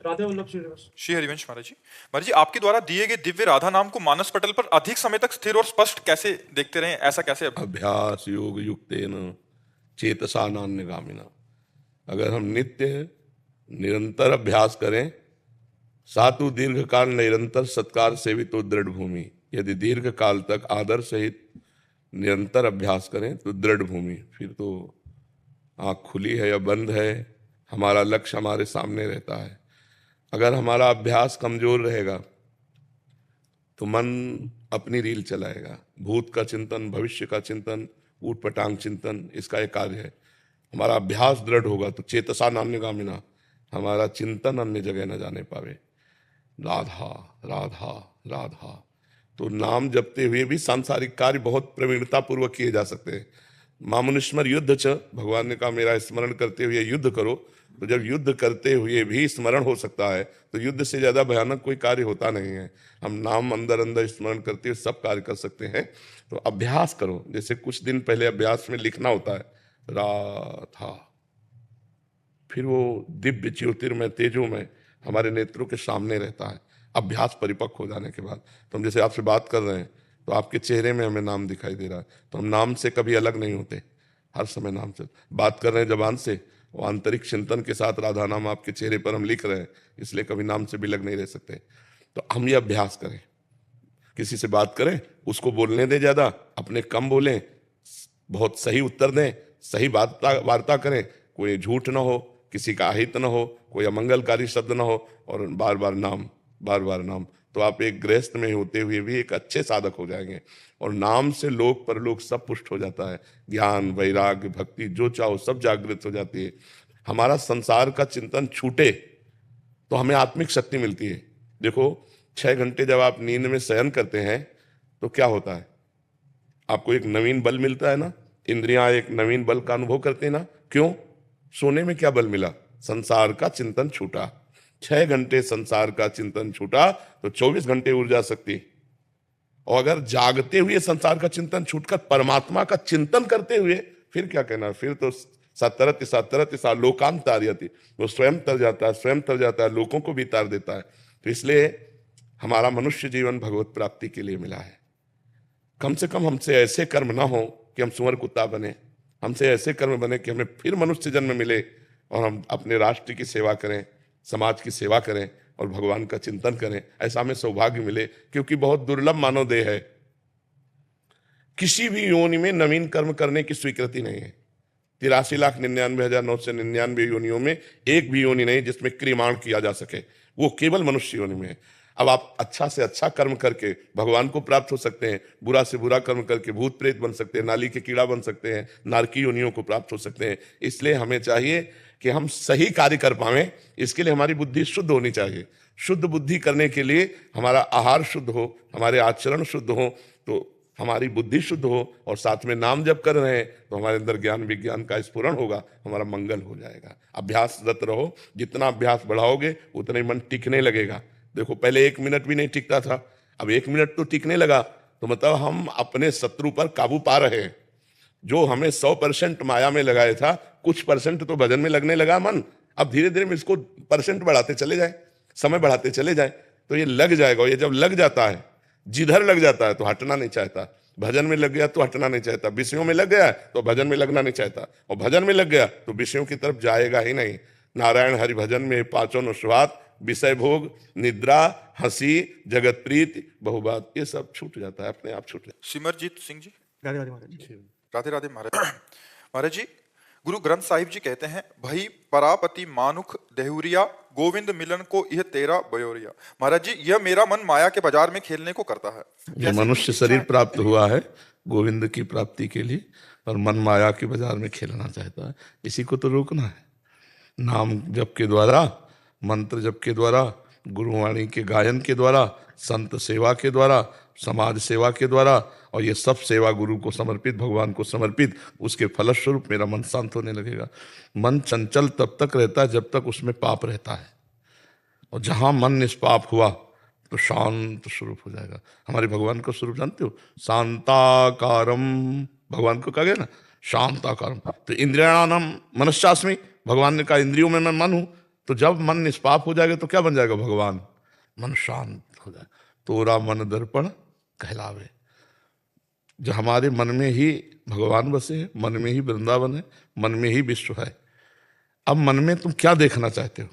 राधे वल्लभ श्रीनिवास। श्री हरिवंश महाराज जी आपके द्वारा दिए गए दिव्य राधा नाम को मानस पटल पर अधिक समय तक स्थिर और स्पष्ट कैसे देखते रहे, ऐसा कैसे? अभ्यास योग युक्तेन चेतसा नान्यगामिना। अगर हम नित्य निरंतर अभ्यास करें, सातु दीर्घ काल निरंतर सत्कार सेवितो दृढ़ भूमि। यदि दीर्घ काल तक आदर सहित निरंतर अभ्यास करें तो दृढ़ भूमि, फिर तो आँख खुली है या बंद है, हमारा लक्ष्य हमारे सामने रहता है। अगर हमारा अभ्यास कमजोर रहेगा तो मन अपनी रील चलाएगा, भूत का चिंतन, भविष्य का चिंतन, ऊट पटांग चिंतन, इसका एक कार्य है। हमारा अभ्यास दृढ़ होगा तो चेतसा नान्यगामिना, हमारा चिंतन अन्य जगह न जाने पावे। राधा राधा राधा। तो नाम जपते हुए भी सांसारिक कार्य बहुत प्रवीणता पूर्वक किए जा सकते हैं। मामुनिस्मर युद्ध च, भगवान ने कहा मेरा स्मरण करते हुए युद्ध करो। तो जब युद्ध करते हुए भी स्मरण हो सकता है तो युद्ध से ज्यादा भयानक कोई कार्य होता नहीं है। हम नाम अंदर अंदर स्मरण करते हुए सब कार्य कर सकते हैं। तो अभ्यास करो, जैसे कुछ दिन पहले अभ्यास में लिखना होता है राधा, फिर वो दिव्य ज्योतिर्मय तेजोमय हमारे नेत्रों के सामने रहता है। अभ्यास परिपक्व हो जाने के बाद तो हम जैसे आपसे बात कर रहे हैं तो आपके चेहरे में हमें नाम दिखाई दे रहा है, तो हम नाम से कभी अलग नहीं होते, हर समय नाम से बात कर रहे हैं जबान से, वो आंतरिक चिंतन के साथ राधा नाम आपके चेहरे पर हम लिख रहे हैं, इसलिए कभी नाम से भी अलग नहीं रह सकते। तो हम ये अभ्यास करें, किसी से बात करें उसको बोलने दें ज़्यादा, अपने कम बोलें, बहुत सही उत्तर दें, सही वार्ता करें, कोई झूठ ना हो, किसी का अहित ना हो, कोई अमंगलकारी शब्द ना हो, और बार बार नाम, बार बार नाम। तो आप एक गृहस्थ में होते हुए भी एक अच्छे साधक हो जाएंगे। और नाम से लोक परलोक सब पुष्ट हो जाता है, ज्ञान वैराग्य भक्ति जो चाहो सब जागृत हो जाती है। हमारा संसार का चिंतन छूटे तो हमें आत्मिक शक्ति मिलती है। देखो 6 घंटे जब आप नींद में शयन करते हैं तो क्या होता है, आपको एक नवीन बल मिलता है ना, इंद्रियां एक नवीन बल का अनुभव करते हैं ना। क्यों? सोने में क्या बल मिला? संसार का चिंतन छूटा। 6 घंटे संसार का चिंतन छूटा तो 24 घंटे ऊर्जा शक्ति। और अगर जागते हुए संसार का चिंतन छूटकर परमात्मा का चिंतन करते हुए, फिर क्या कहना, फिर तो सतरति सा लोकांत तारयति, वो स्वयं तर जाता है, स्वयं तर जाता है, लोगों को भी तार देता है। तो इसलिए हमारा मनुष्य जीवन भगवत प्राप्ति के लिए मिला है। कम से कम हमसे ऐसे कर्म ना हो कि हम सुअर कुत्ता बने, हमसे ऐसे कर्म बने कि हमें फिर मनुष्य जन्म मिले और हम अपने राष्ट्र की सेवा करें, समाज की सेवा करें और भगवान का चिंतन करें। ऐसा हमें सौभाग्य मिले, क्योंकि बहुत दुर्लभ मानव देह है। किसी भी योनि में नवीन कर्म करने की स्वीकृति नहीं है। 83,99,999 योनियों में एक भी योनि नहीं जिसमें क्रियमाण किया जा सके, वो केवल मनुष्य योनि में है। अब आप अच्छा से अच्छा कर्म करके भगवान को प्राप्त हो सकते हैं, बुरा से बुरा कर्म करके भूत प्रेत बन सकते हैं, नाली के कीड़ा बन सकते हैं, नारकी योनियों को प्राप्त हो सकते हैं। इसलिए हमें चाहिए कि हम सही कार्य कर पाएं, इसके लिए हमारी बुद्धि शुद्ध होनी चाहिए। शुद्ध बुद्धि करने के लिए हमारा आहार शुद्ध हो, हमारे आचरण शुद्ध हो, तो हमारी बुद्धि शुद्ध हो, और साथ में नाम जप कर रहे हैं तो हमारे अंदर ज्ञान विज्ञान का स्फुरण होगा, हमारा मंगल हो जाएगा। अभ्यासरत रहो, जितना अभ्यास बढ़ाओगे उतना ही मन टिकने लगेगा। देखो पहले 1 मिनट भी नहीं टिकता था, अब 1 मिनट तो टिकने लगा, तो मतलब हम अपने शत्रु पर काबू पा रहे हैं। जो हमें 100% माया में लगाया था, कुछ परसेंट तो भजन में लगने लगा मन। अब धीरे धीरे इसको परसेंट बढ़ाते चले जाए, समय बढ़ाते चले जाए, तो ये लग जाएगा। ये जब लग जाता है, जिधर लग जाता है तो हटना नहीं चाहता। भजन में लग गया तो हटना नहीं चाहता, विषयों में लग गया तो भजन में लगना नहीं चाहता, और भजन में लग गया तो विषयों की तरफ जाएगा ही नहीं। नारायण हरि भजन में 5 स्वाद, विषय भोग, निद्रा, हंसी, जगत प्रीति, बहुबात, ये सब छूट जाता है, अपने आप छूट जाता है। सिमरजीत सिंह जी। राधे राधे महाराज जी। राधे राधे महाराज। महाराज जी, गुरु ग्रंथ साहिब जी कहते हैं, भई परापति मानुख देहुरिया, गोविंद मिलन को यह तेरा बयोरिया। महाराज जी, यह मेरा मन माया के बाजार में खेलने को करता है। ये मनुष्य शरीर प्राप्त हुआ है गोविंद की प्राप्ति के लिए, और मन माया के बाजार में खेलना चाहता है। इसी को तो रोकना है। नाम जप के द्वारा, मंत्र जप के द्वारा, गुरुवाणी के गायन के द्वारा, संत सेवा के द्वारा, समाज सेवा के द्वारा, और ये सब सेवा गुरु को समर्पित, भगवान को समर्पित, उसके फलस्वरूप मेरा मन शांत होने लगेगा। मन चंचल तब तक रहता है जब तक उसमें पाप रहता है, और जहां मन निष्पाप हुआ तो शांत स्वरूप हो जाएगा। हमारे भगवान का स्वरूप जानते हो, शांताकारम, भगवान को कहा गया ना शांताकारम। तो इंद्रियाणाम मनश्चास्मि, भगवान ने कहा इंद्रियों में मैं मन हूं, तो जब मन निष्पाप हो जाएगा तो क्या बन जाएगा? भगवान। मन शांत हो जाए, तोरा मन दर्पण कहलावे। जो हमारे मन में ही भगवान बसे हैं, मन में ही वृंदावन है, मन में ही विश्व है। अब मन में तुम क्या देखना चाहते हो?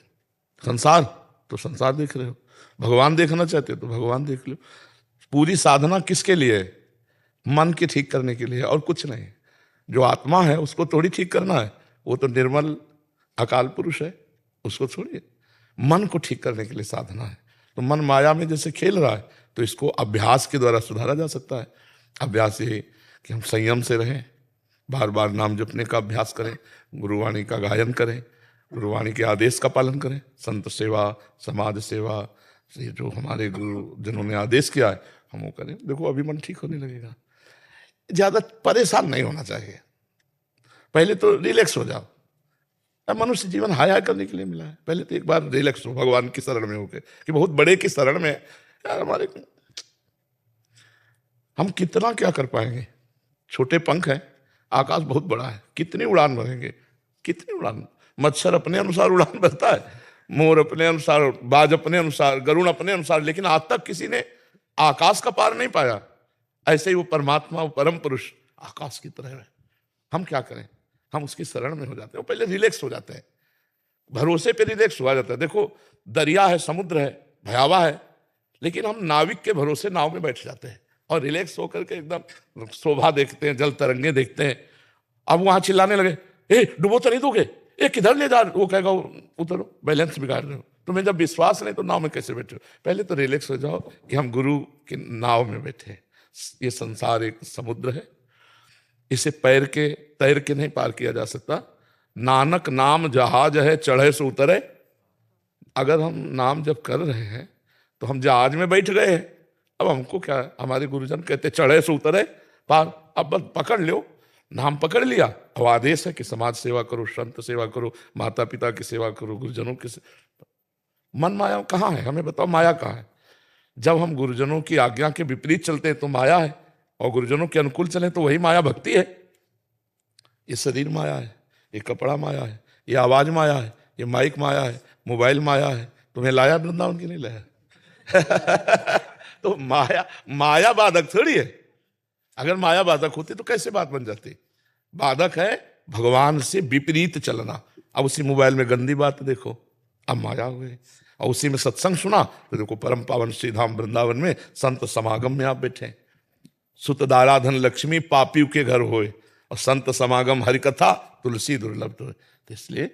संसार, तो संसार देख रहे हो। भगवान देखना चाहते हो तो भगवान देख लो। पूरी साधना किसके लिए है? मन के ठीक करने के लिए और कुछ नहीं। जो आत्मा है उसको थोड़ी ठीक करना है, वो तो निर्मल अकाल पुरुष है, उसको छोड़िए। मन को ठीक करने के लिए साधना है। तो मन माया में जैसे खेल रहा है, तो इसको अभ्यास के द्वारा सुधारा जा सकता है। अभ्यास ये कि हम संयम से रहें, बार बार नाम जपने का अभ्यास करें, गुरुवाणी का गायन करें, गुरुवाणी के आदेश का पालन करें, संत सेवा, समाज सेवा, ये जो हमारे गुरुजनों ने आदेश किया है हम वो करें। देखो अभी मन ठीक होने लगेगा। ज्यादा परेशान नहीं होना चाहिए, पहले तो रिलैक्स हो जाओ। अब मनुष्य जीवन हाय हाय करने के लिए मिला है, पहले तो एक बार रिलैक्स हो भगवान की शरण में होके, कि बहुत बड़े की शरण में यार हमारे हम कितना क्या कर पाएंगे। छोटे पंख हैं, आकाश बहुत बड़ा है, कितनी उड़ान भरेंगे, कितनी उड़ान। मच्छर अपने अनुसार उड़ान भरता है, मोर अपने अनुसार, बाज अपने अनुसार, गरुड़ अपने अनुसार, लेकिन आज तक किसी ने आकाश का पार नहीं पाया। ऐसे ही वो परमात्मा, वो परम पुरुष आकाश की तरह है। हम क्या करें? हम उसकी शरण में हो जाते हैं, वो पहले रिलैक्स हो जाते हैं, भरोसे पे रिलैक्स हुआ जाता है। देखो दरिया है, समुद्र है, भयावह है, लेकिन हम नाविक के भरोसे नाव में बैठ जाते हैं और रिलैक्स होकर के एकदम शोभा देखते हैं, जल तरंगे देखते हैं। अब वहां चिल्लाने लगे, ए डुबो तो नहीं दोगे, ए किधर ले जा, वो कहेगा उतरो, बैलेंस बिगाड़ रहे हो। तुम्हें जब विश्वास नहीं तो नाव में कैसे बैठे हो? पहले तो रिलैक्स हो जाओ कि हम गुरु की नाव में बैठे हैं। ये संसार एक समुद्र है, इसे तैर के नहीं पार किया जा सकता। नानक नाम जहाज है, चढ़े से उतरे। अगर हम नाम जब कर रहे हैं तो हम जहाज में बैठ गए हैं, अब हमको क्या है? हमारे गुरुजन कहते चढ़े से उतरे पार। अब बस पकड़ लो, नाम पकड़ लिया। अब आदेश है कि समाज सेवा करो, संत सेवा करो, माता पिता की सेवा करो, गुरुजनों की मन माया कहाँ है? हमें बताओ, माया कहाँ है? जब हम गुरुजनों की आज्ञा के विपरीत चलते हैं तो माया है, और गुरुजनों के अनुकूल चले तो वही माया भक्ति है। ये शरीर माया है, ये कपड़ा माया है, ये आवाज माया है, ये माइक माया है, मोबाइल माया है। तुम्हें लाया वृंदावन की नहीं लाया? तो माया बाधक थोड़ी है। अगर माया बाधक होती तो कैसे बात बन जाती? बाधक है भगवान से विपरीत चलना। अब उसी मोबाइल में गंदी बात देखो, अब माया हो गई। और उसी में सत्संग सुना तो देखो परम पावन श्री धाम वृंदावन में संत समागम में आप बैठे। सुत दाराधन लक्ष्मी पापियों के घर होए, और संत समागम हरिकथा तुलसी दुर्लभ होए। तो इसलिए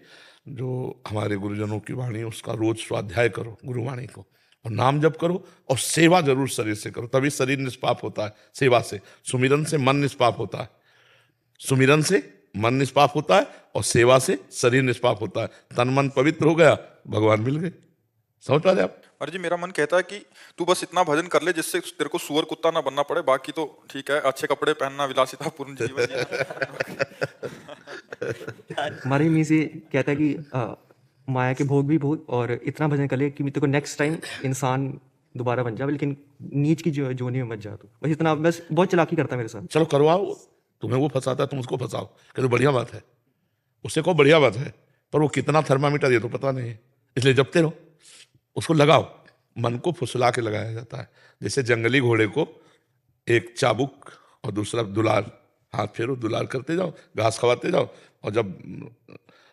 जो हमारे गुरुजनों की वाणी उसका रोज स्वाध्याय करो, गुरुवाणी को, और नाम जप करो, और सेवा जरूर शरीर से करो, तभी शरीर निष्पाप होता है। सेवा से, सुमिरन से मन निष्पाप होता है, सुमिरन से मन निष्पाप होता है, और सेवा से शरीर निष्पाप होता है। तन मन पवित्र हो गया, भगवान मिल गए। समझ पा रहे आप? अरे जी, मेरा मन कहता है कि तू बस इतना भजन कर ले जिससे तेरे को सुअर कुत्ता ना बनना पड़े, बाकी तो ठीक है, अच्छे कपड़े पहनना, विलासिता पूर्ण जीवन जीना। हमारे में से कहता है कि माया के भोग भी बहुत, और इतना भजन कर ले कि तेरे को नेक्स्ट टाइम इंसान दोबारा बन जाए, लेकिन नीच की जो जोनी में मत जा। तो बस इतना, बस बहुत चालाकी करता है मेरे साथ। चलो करवाओ, तुम्हें वो फंसाता है तुम उसको फंसाओ, कि तो बढ़िया बात है, उससे कहो बढ़िया बात है, पर वो कितना थर्मामीटर ये तो पता नहीं है। इसलिए जपते रहो, उसको लगाओ। मन को फुसला के लगाया जाता है। जैसे जंगली घोड़े को एक चाबुक और दूसरा दुलार, हाथ फेरो, दुलार करते जाओ, घास खवाते जाओ, और जब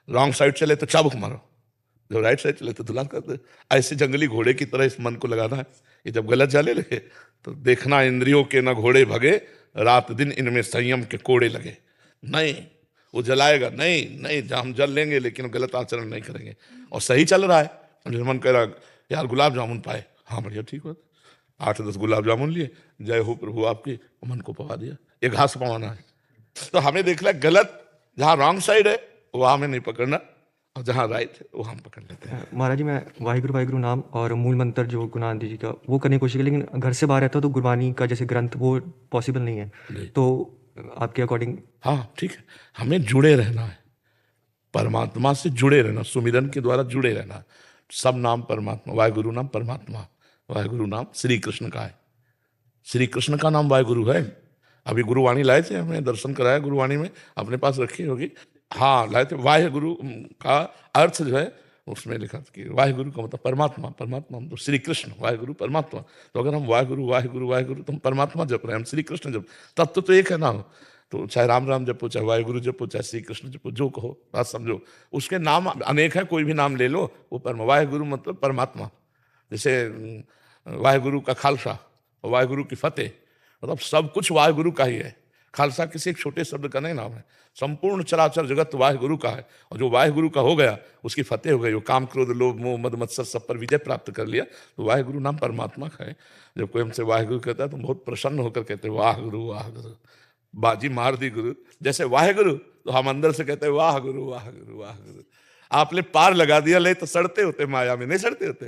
रॉन्ग साइड चले तो चाबुक मारो, जब राइट साइड चले तो दुलार करते। ऐसे जंगली घोड़े की तरह इस मन को लगाना है। ये जब गलत जाले लगे तो देखना इंद्रियों के न घोड़े भगे, रात दिन इनमें संयम के कोड़े लगे। नहीं, वो जलाएगा नहीं, हम जल लेंगे लेकिन गलत आचरण नहीं करेंगे। और सही चल रहा है, मन कह रहा यार गुलाब जामुन पाए, हाँ बढ़िया, ठीक होता, 8-10 गुलाब जामुन लिए, जय हो प्रभु आपकी, मन को पवा दिया। ये घास पवाना है। तो हमें देखना गलत, जहाँ रॉन्ग साइड है वहाँ हमें नहीं पकड़ना, और जहाँ राइट है वो हम पकड़ लेते हैं। महाराज जी, मैं वाहिगुरु वाहिगुरु नाम और मूल मंत्र जो गुरु नानक देव जी का, वो करने की कोशिश की, लेकिन घर से बाहर रहता तो गुरबानी का जैसे ग्रंथ वो पॉसिबल नहीं है। तो आपके अकॉर्डिंग? हाँ ठीक है, हमें जुड़े रहना है, परमात्मा से जुड़े रहना, सुमिरन के द्वारा जुड़े रहना। सब नाम परमात्मा, वाहिगुरु नाम परमात्मा, वाहिगुरु नाम श्री कृष्ण का है, श्री कृष्ण का नाम वाहिगुरु है। अभी गुरुवाणी लाए थे, हमें दर्शन कराया गुरुवाणी में, अपने पास रखी होगी, हाँ लाए थे। वाहिगुरु का अर्थ जो है उसमें लिखा था कि वाहिगुरु का मतलब परमात्मा, परमात्मा मतलब श्री कृष्ण, वाहिगुरु परमात्मा। तो अगर हम वाहिगुरु वाहिगुरु वाहिगुरु तो हम परमात्मा जप रहे हैं, हम श्री कृष्ण जप, तत्व तो एक है ना। तो चाहे राम राम जपो, चाहे वाहिगुरु जपो, चाहे श्री कृष्ण जपो, जो कहो बात समझो। उसके नाम अनेक है, कोई भी नाम ले लो, वो वाहिगुरु मतलब परमात्मा। जैसे वाहिगुरु का खालसा, वाहिगुरु की फतेह, मतलब सब कुछ वाहिगुरु का ही है। खालसा किसी एक छोटे शब्द का नहीं नाम है, संपूर्ण चराचर जगत वाहिगुरु का है। और जो वाहिगुरु का हो गया उसकी फतेह हो गई, वो काम क्रोध लोभ मोह मद मत्सर सब पर विजय प्राप्त कर लिया। तो वाहिगुरु नाम परमात्मा का है। जब कोई हमसे वाहिगुरु कहता है तो बहुत प्रसन्न होकर कहते हैं वाह गुरु वाह गुरु, बाजी मार दी गुरु। जैसे वाहिगुरु तो हम अंदर से कहते हैं वाह गुरु वाह गुरु वाह गुरु। आपने पार लगा दिया, ले तो सड़ते होते माया में, नहीं सड़ते होते